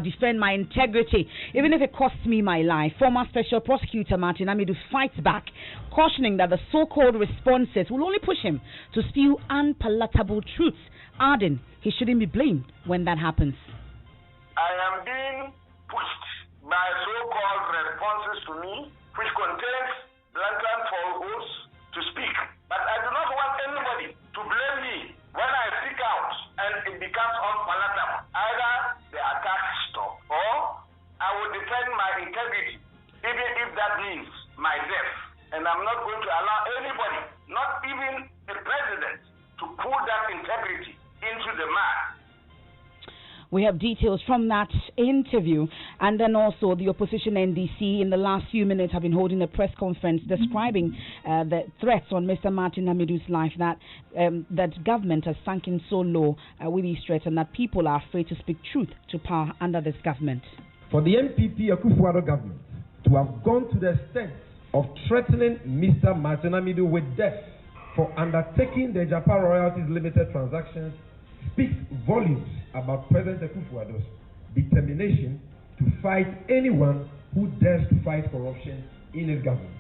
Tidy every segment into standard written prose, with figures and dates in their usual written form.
defend my integrity, even if it costs me my life. Former Special Prosecutor Martin Amidu fights back, cautioning that the so-called responses will only push him to spew unpalatable truths, adding he shouldn't be blamed when that happens. I am being pushed by so-called responses to me, which contains blatant falsehoods to speak. But I do not want anybody to blame me when I speak out and it becomes unpalatable. Either the attack stop or I will defend my integrity, even if that means my death. And I'm not going to allow anybody, not even the president, to pull that integrity into the mud. We have details from that interview, and then also the opposition NDC in the last few minutes have been holding a press conference describing the threats on Mr. Martin Amidu's life, that government has sunken so low with these threats, and that people are afraid to speak truth to power under this government. For the MPP Akufo-Addo government to have gone to the extent of threatening Mr. Martin Amidu with death for undertaking the Japan Royalties Limited transactions speaks volumes about President Akufo-Addo's determination to fight anyone who dares to fight corruption in his government.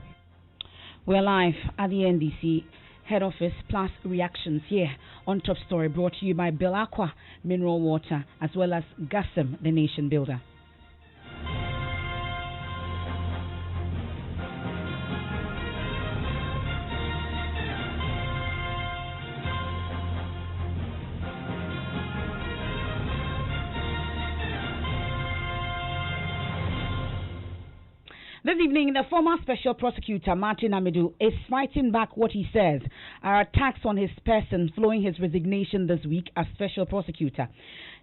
We're live at the NDC head office, plus reactions here on Top Story, brought to you by Bill Aqua Mineral Water, as well as Gassam, the nation builder. This evening, the former Special Prosecutor Martin Amidu is fighting back what he says are attacks on his person following his resignation this week as Special Prosecutor.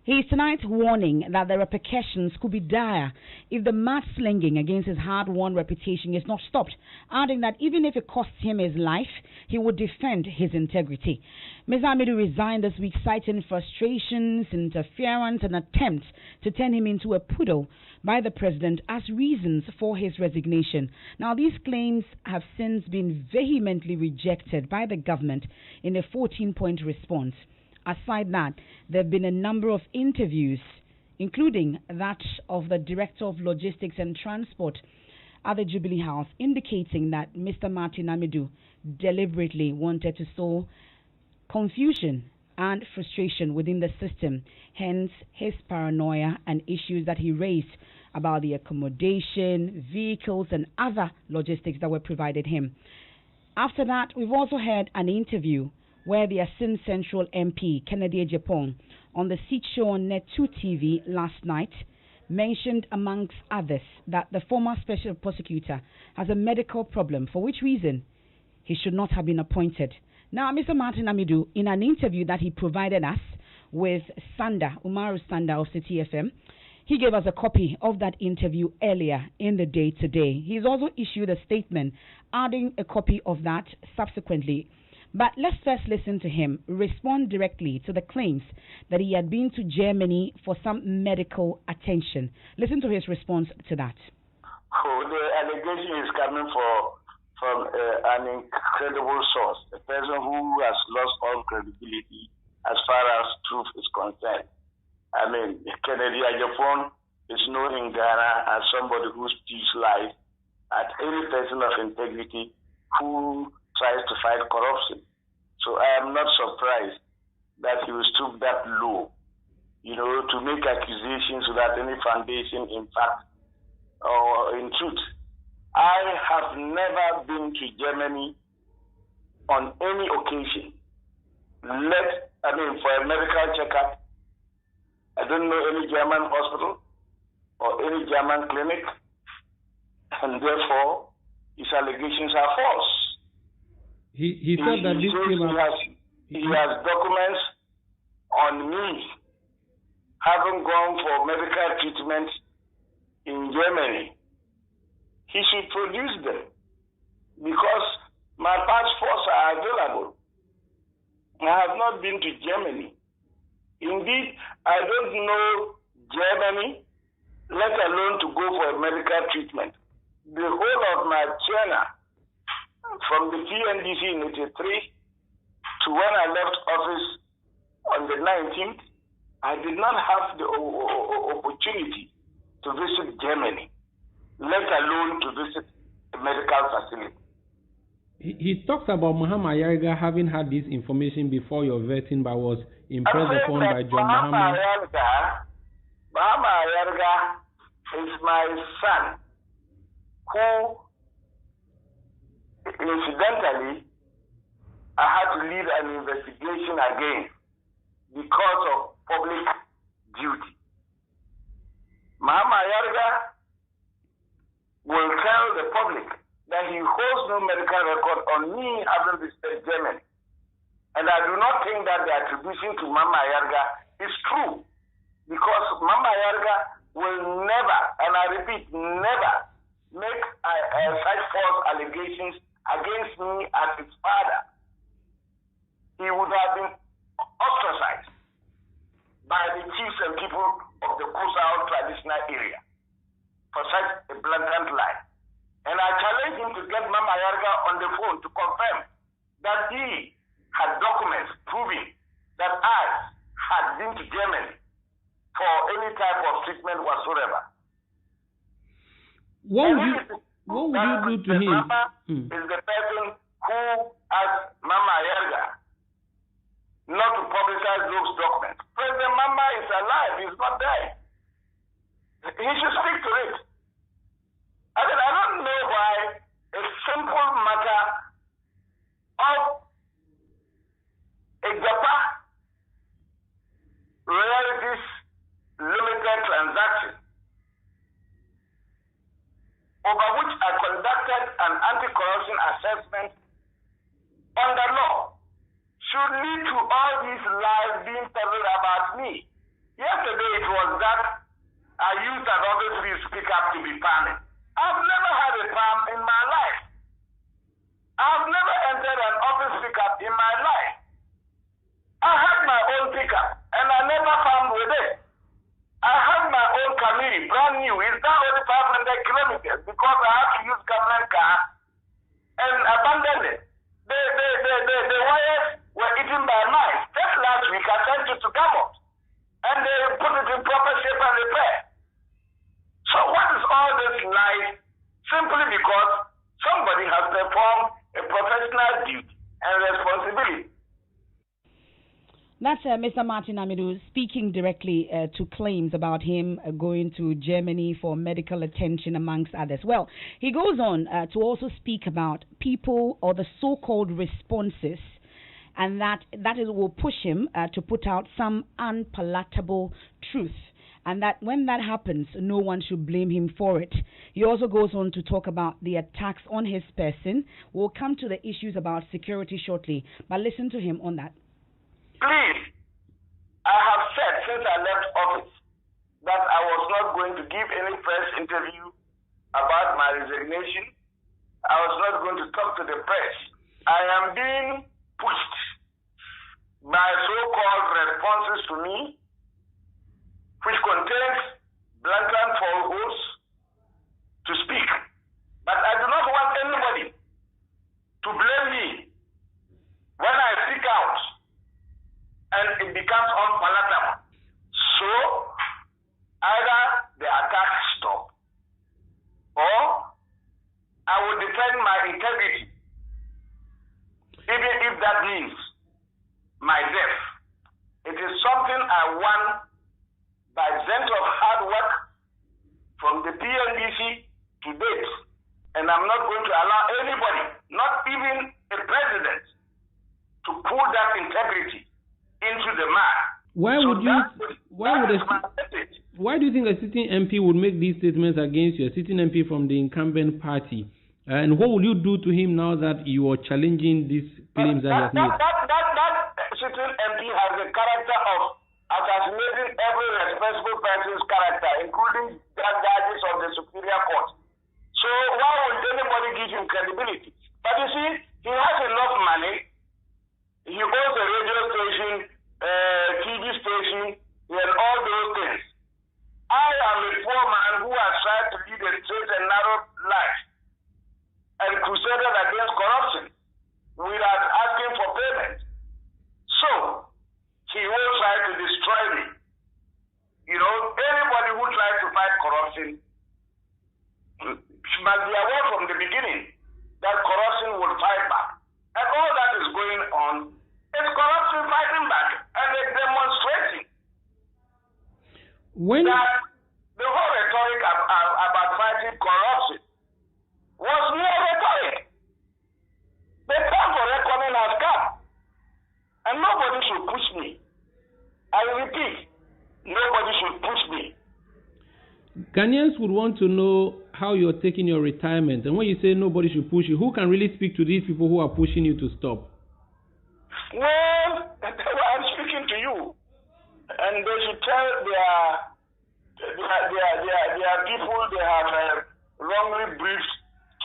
He is tonight warning that the repercussions could be dire if the mudslinging against his hard-won reputation is not stopped, adding that even if it costs him his life, he would defend his integrity. Mr. Amidu resigned this week, citing frustrations, interference, and attempts to turn him into a poodle by the president as reasons for his resignation. Now, these claims have since been vehemently rejected by the government in a 14-point response. Aside that, there have been a number of interviews, including that of the Director of Logistics and Transport at the Jubilee House, indicating that Mr. Martin Amidu deliberately wanted to sow confusion and frustration within the system, hence his paranoia and issues that he raised about the accommodation, vehicles, and other logistics that were provided him. After that, we've also heard an interview where the Asin Central MP, Kennedy Ejapong, on the Seat Show on Net2 TV last night, mentioned, amongst others, that the former Special Prosecutor has a medical problem, for which reason he should not have been appointed. Now, Mr. Martin Amidu, in an interview that he provided us with Umaru Sanda of City FM, he gave us a copy of that interview earlier in the day today. He's also issued a statement, adding a copy of that subsequently. But let's first listen to him respond directly to the claims that he had been to Germany for some medical attention. Listen to his response to that. Oh, the allegation is coming from an incredible source, a person who has lost all credibility as far as truth is concerned. I mean, Kennedy Ejapong is known in Ghana as somebody who speaks lies at any person of integrity who tries to fight corruption. So I am not surprised that he will stoop that low, to make accusations without any foundation in fact or in truth. I have never been to Germany on any occasion. For a medical checkup. I don't know any German hospital or any German clinic, and therefore his allegations are false. He said that this he has documents on me having gone for medical treatment in Germany. He should produce them because my passports are available. I have not been to Germany. Indeed, I don't know Germany, let alone to go for a medical treatment. The whole of my journey from the TNDC in 83 to when I left office on the 19th, I did not have the opportunity opportunity to visit Germany, let alone to visit a medical facility. He talks about Mahama Ayariga having had this information before your vetting, but was impressed upon by John Mahama. Mahama Ayariga is my son, who, incidentally, I had to lead an investigation again because of public duty. Mahama Ayariga will tell the public that he holds no medical record on me having visited Germany. And I do not think that the attribution to Mahama Ayariga is true, because Mahama Ayariga will never, and I repeat, never make such false allegations against me as his father. He would have been ostracized by the chiefs and people of the Kusao traditional area for such a blatant lie. And I challenge him to get Mahama Ayariga on the phone to confirm that he had documents proving that I had been to Germany for any type of treatment whatsoever. What would you do to him? Is the person who asked Mahama Ayariga not to publicize those documents. President Mahama is alive, he's not dead. He should speak to it. I don't know why a simple matter of a Japan Royalties Limited transaction, over which I conducted an anti-corruption assessment under law, should lead to all these lies being told about me. Yesterday it was that I used an office speak up to be panicked. I've never had a farm in my life. I've never entered an office pickup in my life. I had my own pickup, and I never farmed with it. I had my own Camry, brand new. It's now only 500 kilometers because I have to use government car and abandon it. The wires were eaten by mice. Just last week, I sent it to Gamot, and they put it in proper shape and repair. So what is all this lies? Simply because somebody has performed a professional duty and responsibility. That's Mr. Martin Amidu speaking directly to claims about him going to Germany for medical attention, amongst others. Well, he goes on to also speak about people or the so-called responses, and that will push him to put out some unpalatable truth. And that when that happens, no one should blame him for it. He also goes on to talk about the attacks on his person. We'll come to the issues about security shortly, but listen to him on that. Please, I have said since I left office that I was not going to give any press interview about my resignation. I was not going to talk to the press. I am being pushed by so-called responses to me, which contains blatant falsehoods, to speak. But I do not want anybody to blame me when I speak out and it becomes unpalatable. So, either the attack stop, or I will defend my integrity, even if that means my death. It is something I want by dint of hard work from the PNDC to date. And I'm not going to allow anybody, not even a president, to pull that integrity into the mud. Why do you think a sitting MP would make these statements against you, a sitting MP from the incumbent party? And what will you do to him now that you are challenging these claims that he has made? That sitting MP has a character of assassinating every responsible person's character, including judges of the Superior Court. So why would anybody give him credibility? But you see, he has enough money. He owns a radio station, TV station, and all those things. I am a poor man who has tried to lead a straight and narrow life and crusaded against corruption without asking for payment. So, he will try to destroy me. You know, anybody who tries corruption. She must be aware from the beginning that corruption will fight back. And all that is going on is corruption fighting back and they're demonstrating that the whole rhetoric about fighting corruption was mere rhetoric. The time for reckoning has come. And nobody should push me. I repeat, nobody should push me. Ghanaians would want to know how you're taking your retirement. And when you say nobody should push you, who can really speak to these people who are pushing you to stop? Well, I'm speaking to you. And they should tell their people they have wrongly briefed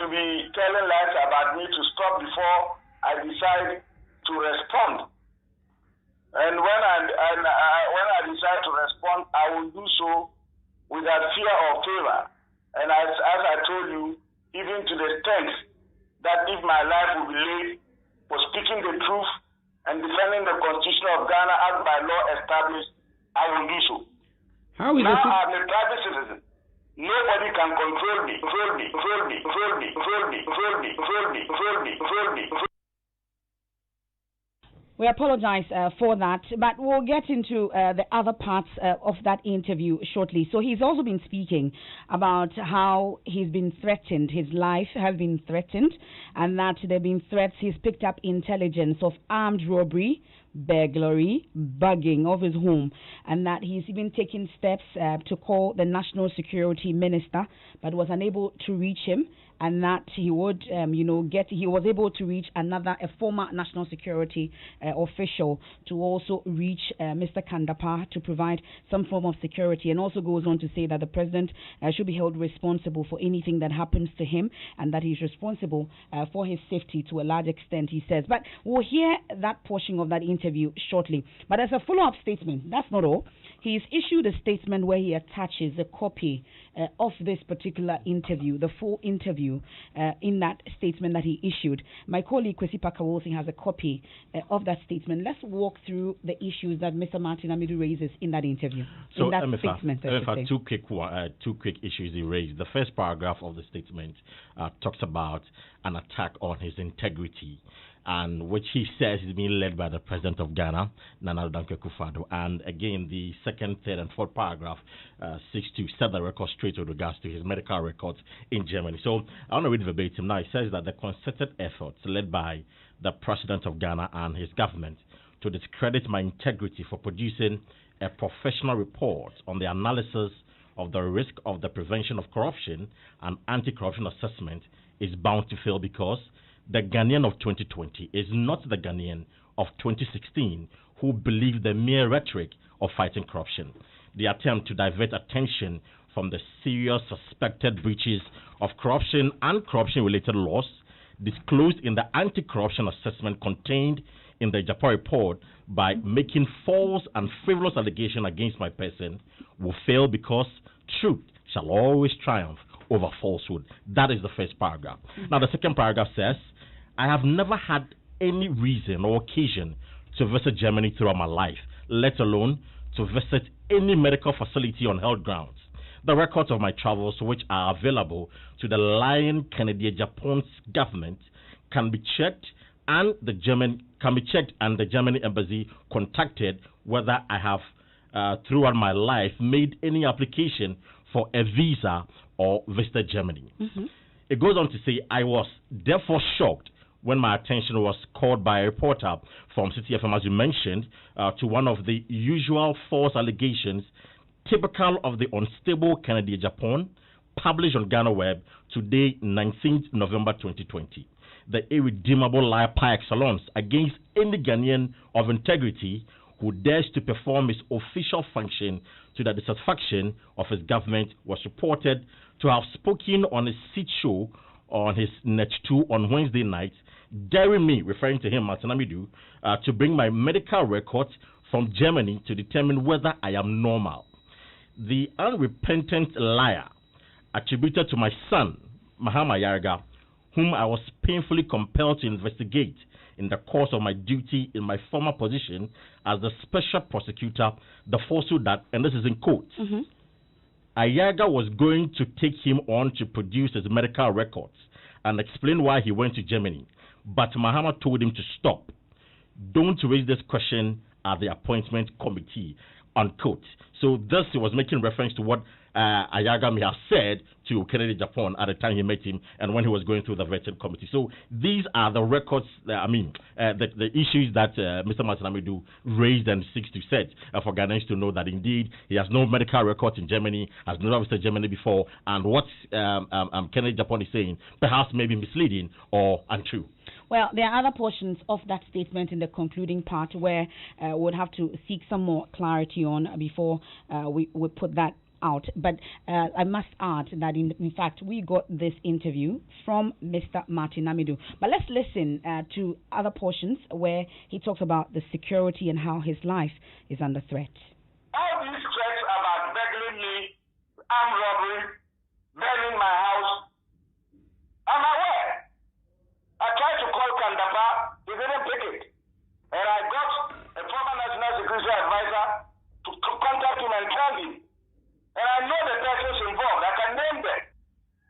to be telling lies about me to stop before I decide to respond. And when I decide to respond, I will do so without fear or favor. And as I told you, even to the extent that if my life will be laid for speaking the truth and defending the Constitution of Ghana as by law established, I will do so. How is now I'm a private citizen. Nobody can control me. We apologize for that, but we'll get into the other parts of that interview shortly. So he's also been speaking about how he's been threatened, his life has been threatened, and that there have been threats. He's picked up intelligence of armed robbery, burglary, bugging of his home, and that he's even taken steps to call the National Security Minister, but was unable to reach him, and that he would, he was able to reach a former National Security official to also reach Mr. Kandapa to provide some form of security, and also goes on to say that the president should be held responsible for anything that happens to him, and that he's responsible for his safety to a large extent, he says. But we'll hear that portion of that interview shortly. But as a follow-up statement, that's not all. He's issued a statement where he attaches a copy of this particular interview, the full interview, in that statement that he issued. My colleague Kwesi Pakawolsing has a copy of that statement. Let's walk through the issues that Mr. Martin Amidu raises in that interview. So, in that statement, two quick issues he raised. The first paragraph of the statement talks about an attack on his integrity, and which he says is being led by the president of Ghana, Nana Addo Dankwa-Akufo-Addo. And again, the second, third, and fourth paragraph seeks to set the record straight with regards to his medical records in Germany. So I want to read verbatim now. It says that the concerted efforts led by the president of Ghana and his government to discredit my integrity for producing a professional report on the analysis of the risk of the prevention of corruption and anti-corruption assessment is bound to fail, because the Ghanaian of 2020 is not the Ghanaian of 2016 who believed the mere rhetoric of fighting corruption. The attempt to divert attention from the serious suspected breaches of corruption and corruption-related laws disclosed in the anti-corruption assessment contained in the Japan report by making false and frivolous allegations against my person will fail, because truth shall always triumph over falsehood. That is the first paragraph. Now, the second paragraph says, I have never had any reason or occasion to visit Germany throughout my life, let alone to visit any medical facility on health grounds. The records of my travels, which are available to the Lion Kennedy Japan's government, can be checked, and the German embassy contacted whether I have throughout my life made any application for a visa or visited Germany. It goes on to say, I was therefore shocked when my attention was called by a reporter from City FM, as you mentioned, to one of the usual false allegations typical of the unstable Kennedy Japan, published on Ghana Web today, 19th November 2020. The irredeemable lie par excellence against any Ghanaian of integrity who dares to perform his official function to the dissatisfaction of his government was reported to have spoken on a seat show on his Net 2 on Wednesday night, daring me, referring to him, Martin Amidu, to bring my medical records from Germany to determine whether I am normal. The unrepentant liar attributed to my son, Mahama Yarga, whom I was painfully compelled to investigate in the course of my duty in my former position as the special prosecutor, the falsehood that, and this is in quotes, Ayaga was going to take him on to produce his medical records and explain why he went to Germany. But Mahama told him to stop. Don't raise this question at the appointment committee, unquote. So this was making reference to what Ayaga may have said to Kennedy Japan at the time he met him and when he was going through the vetting committee. So these are the records, the issues that Mr. Martin Amidu raised and seeks to set for Ghanaians to know that indeed he has no medical records in Germany, has never visited Germany before, and what Kennedy Japan is saying perhaps may be misleading or untrue. Well, there are other portions of that statement in the concluding part where we'll have to seek some more clarity on before we put that out. But I must add that, in fact, we got this interview from Mr. Martin Amidu. But let's listen to other portions where he talks about the security and how his life is under threat. All these threats about burgling me, armed robbery, burning my house, I'm aware. I tried to call Kandapa, he didn't pick it. And I got a former National Security Advisor to contact him and tell him. And I know the persons involved. I can name them.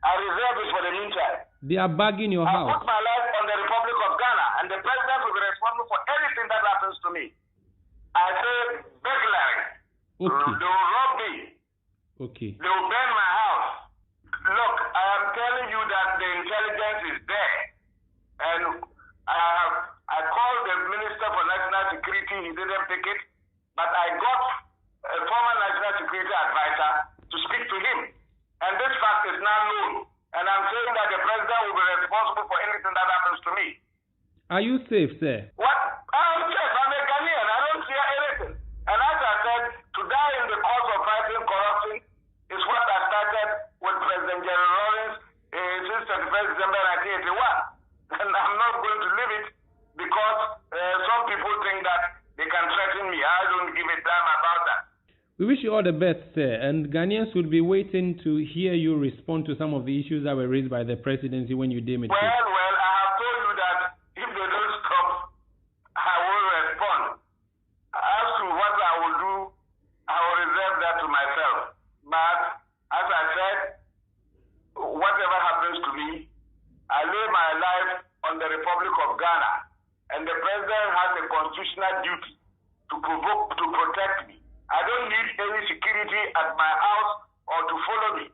I reserve it for the meantime. They are bagging your house. I put my life on the Republic of Ghana, and the president will be responsible for anything that happens to me. I say burglary. Okay. They will rob me. Okay. They will burn my house. Look, I am telling you that the intelligence is there. And I called the Minister for National Security, he didn't pick it, but I got a former National Security Advisor to speak to him. And this fact is now known. And I'm saying that the president will be responsible for anything that happens to me. Are you safe, sir? What? I'm safe. I'm a Ghanaian. I don't fear anything. And as I said, to die in the cause of fighting corruption is what I started with President General Lawrence since 31st December 1981. And I'm not going to leave it because some people think that they can threaten me. I don't give a damn about that. We wish you all the best, sir. And Ghanaians will be waiting to hear you respond to some of the issues that were raised by the presidency when you deem it. Well, I have told you that if they don't stop, I will respond. As to what I will do, I will reserve that to myself. But as I said, whatever happens to me, I live my life on the Republic of Ghana, and the president has a constitutional duty to protect me. I don't need any security at my house or to follow me.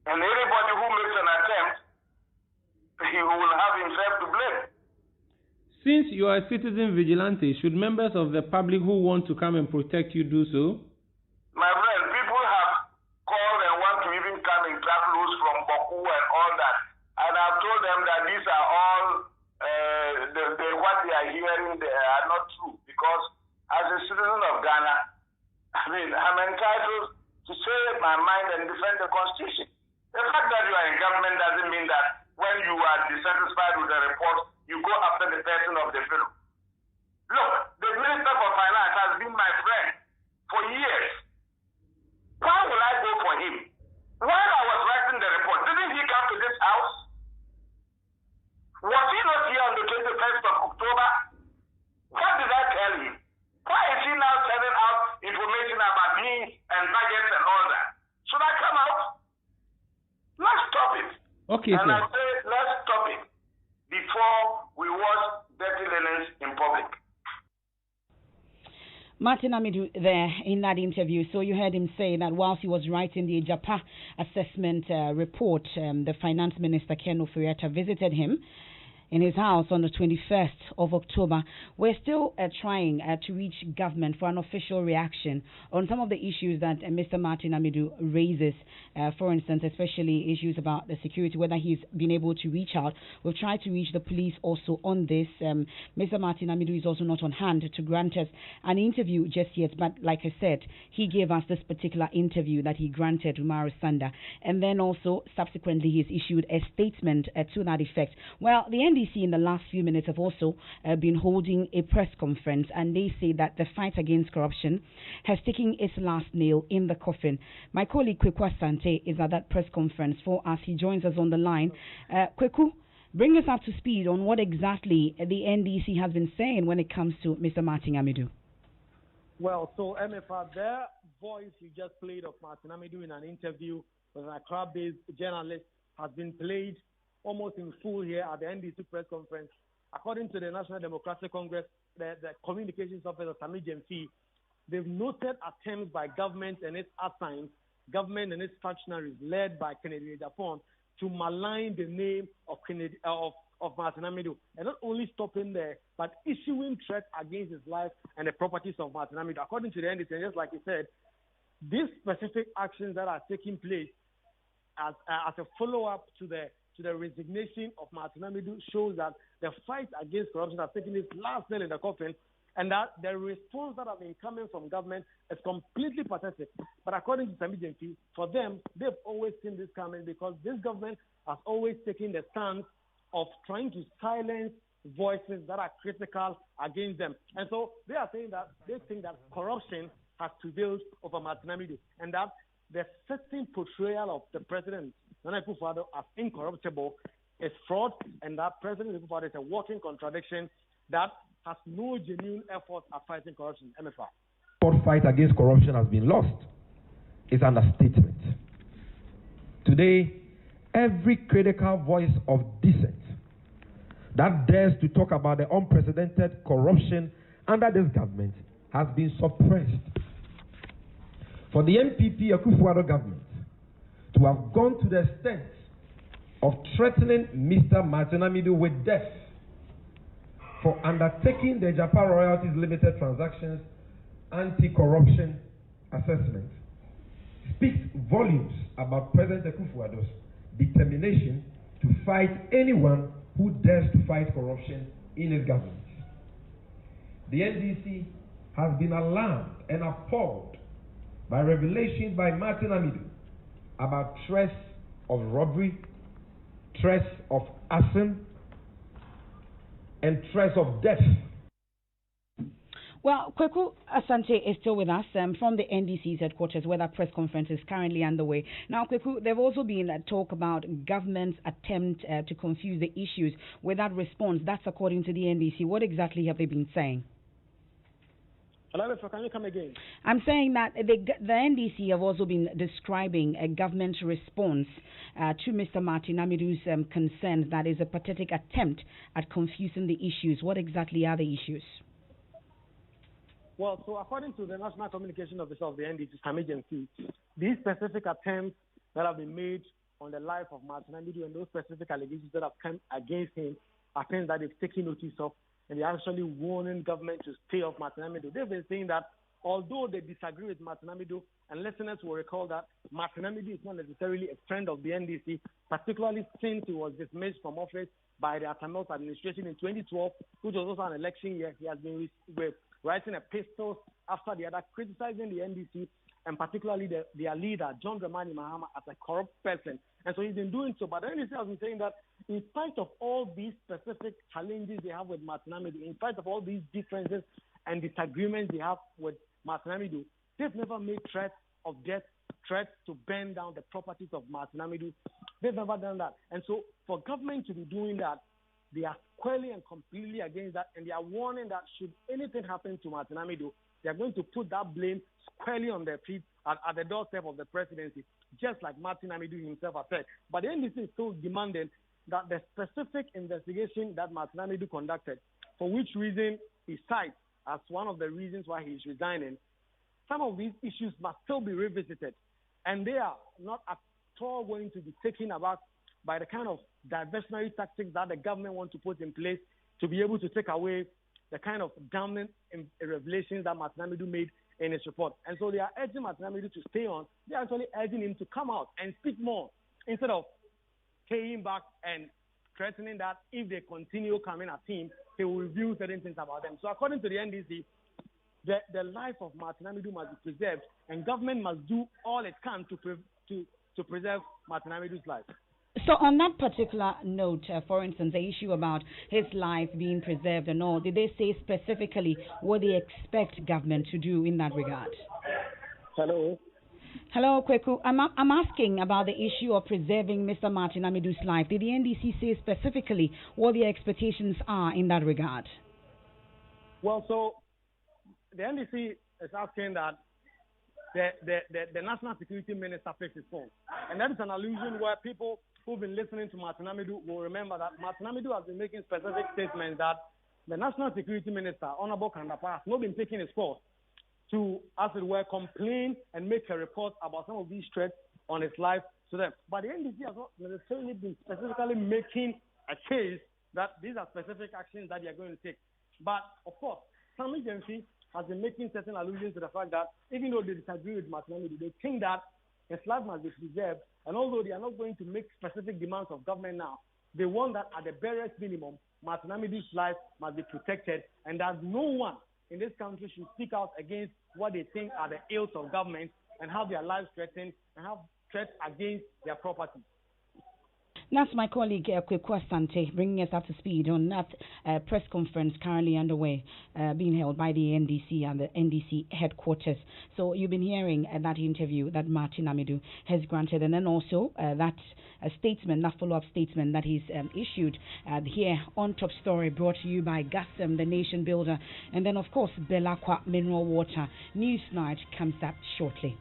And anybody who makes an attempt, he will have himself to blame. Since you are a citizen vigilante, should members of the public who want to come and protect you do so? My friend, people have called and want to even come and trap loose from Baku and all that. And I've told them that these are all, what they are hearing, they are not true. Because as a citizen of Ghana, I'm entitled to say my mind and defend the Constitution. The fact that you are in government doesn't mean that when you are dissatisfied with the report, you go after the person of the fellow. Look, the Minister for Finance has been my friend for years. Why will I go for him? While I was writing the report, didn't he come to this house? Was he not here on the 21st of October? What did I tell him? Why is he now sending out information about me and budgets and all that? Should I come out? Let's stop it. Okay, and sir. I say, let's stop it before we watch dirty linens in public. Martin Amidu there in that interview. So you heard him say that whilst he was writing the Japa assessment report, the finance minister, Ken Oforiatta, visited him in his house on the 21st of October. We're still trying to reach government for an official reaction on some of the issues that Mr. Martin Amidu raises, for instance, especially issues about the security, whether he's been able to reach out. We've tried to reach the police also on this. Mr. Martin Amidu is also not on hand to grant us an interview just yet, but like I said, he gave us this particular interview that he granted Umaru Sanda, and then also subsequently he's issued a statement to that effect. Well, the NDC in the last few minutes have also been holding a press conference, and they say that the fight against corruption has taken its last nail in the coffin. My colleague Kweku Asante is at that press conference for us. He joins us on the line. Kweku, bring us up to speed on what exactly the NDC has been saying when it comes to Mr. Martin Amidu. Well, so Emefa, their voice you just played of Martin Amidu in an interview with an Accra-based journalist has been played almost in full here at the NDC press conference. According to the National Democratic Congress, the communications officer, Sami Jemfi, they've noted attempts by government and its assigns, government and its functionaries led by Kennedy Japan to malign the name of Martin Amidu, and not only stopping there, but issuing threats against his life and the properties of Martin Amidu. According to the NDC, just like he said, these specific actions that are taking place as a follow-up to the resignation of Martin Amidu shows that the fight against corruption has taken its last nail in the coffin, and that the response that has been coming from government is completely pathetic. But according to Sami Jemfi, for them, they've always seen this coming because this government has always taken the stance of trying to silence voices that are critical against them. And so they are saying that they think that corruption has prevailed over Martin Amidu, and that the certain portrayal of the president, Nana Akufo-Addo, as incorruptible is fraud, and that President Akufo-Addo is a walking contradiction that has no genuine effort at fighting corruption. Emefa. The fight against corruption has been lost. It's an understatement. Today, every critical voice of dissent that dares to talk about the unprecedented corruption under this government has been suppressed. For the MPP Akufo-Addo government to have gone to the extent of threatening Mr. Martin Amidu with death for undertaking the Japan Royalties Limited Transactions Anti-Corruption Assessment speaks volumes about President Akufo-Addo's determination to fight anyone who dares to fight corruption in his government. The NDC has been alarmed and appalled by revelations by Martin Amidu about threats of robbery, threats of arson, and threats of death. Well, Kweku Asante is still with us from the NDC's headquarters, where that press conference is currently underway. Now, Kweku, there have also been talk about government's attempt to confuse the issues with that response. That's according to the NDC. What exactly have they been saying? Hello, can you come again? I'm saying that the NDC have also been describing a government response to Mr. Martin Amidu's concerns that is a pathetic attempt at confusing the issues. What exactly are the issues? Well, so according to the National Communication Officer of the NDC, Sami Jemfi, these specific attempts that have been made on the life of Martin Amidu and those specific allegations that have come against him are things that they've taken notice of, and they're actually warning government to stay off Martin Amidu. They've been saying that although they disagree with Martin Amidu, and listeners will recall that Martin Amidu is not necessarily a friend of the NDC, particularly since he was dismissed from office by the Atamils administration in 2012, which was also an election year. He has been writing epistles after the other, criticizing the NDC and particularly their leader, John Dramani Mahama, as a corrupt person. And so he's been doing so. But the NDC has been saying that in spite of all these specific challenges they have with Martin Amidu, in spite of all these differences and disagreements they have with Martin Amidu, they've never made threats of death, threats to burn down the properties of Martin Amidu. They've never done that. And so for government to be doing that, they are squarely and completely against that, and they are warning that should anything happen to Martin Amidu, they are going to put that blame squarely on their feet at the doorstep of the presidency, just like Martin Amidu himself has said. But the NDC is still demanding that the specific investigation that Martin Amidu conducted, for which reason he cites as one of the reasons why he is resigning, some of these issues must still be revisited, and they are not at all going to be taken about by the kind of diversionary tactics that the government wants to put in place to be able to take away the kind of damning revelations that Martin Amidu made in his report. And so they are urging Martin Amidu to stay on. They are actually urging him to come out and speak more instead of staying back and threatening that if they continue coming at him, he will reveal certain things about them. So according to the NDC, the life of Martin Amidu must be preserved, and government must do all it can to preserve Martin Amidu's life. So on that particular note, for instance, the issue about his life being preserved and all, did they say specifically what they expect government to do in that regard? Hello? Hello, Kweku. I'm asking about the issue of preserving Mr. Martin Amidu's life. Did the NDC say specifically what the expectations are in that regard? Well, so the NDC is asking that the National Security Minister fix his phone. And that is an allusion where people who've been listening to Martin Amidu will remember that Martin Amidu has been making specific statements that the National Security Minister, Honorable Kandapa, has not been taking his course to, as it were, complain and make a report about some of these threats on his life to them. But the NDC has not necessarily been specifically making a case that these are specific actions that they are going to take. But, of course, some agency has been making certain allusions to the fact that even though they disagree with Martin Amidu, they think that his life must be preserved. And although they are not going to make specific demands of government now, they want that at the barest minimum, Martin Amidu's life must be protected, and that no one in this country should speak out against what they think are the ills of government and have their lives threatened and have threats against their property. That's my colleague Kwekwa Sante bringing us up to speed on that press conference currently underway, being held by the NDC and the NDC headquarters. So you've been hearing that interview that Martin Amidu has granted, and then also that statement, that follow-up statement that he's issued here on Top Story, brought to you by Gasem, the nation builder, and then of course Belacqua Mineral Water. News Night comes up shortly.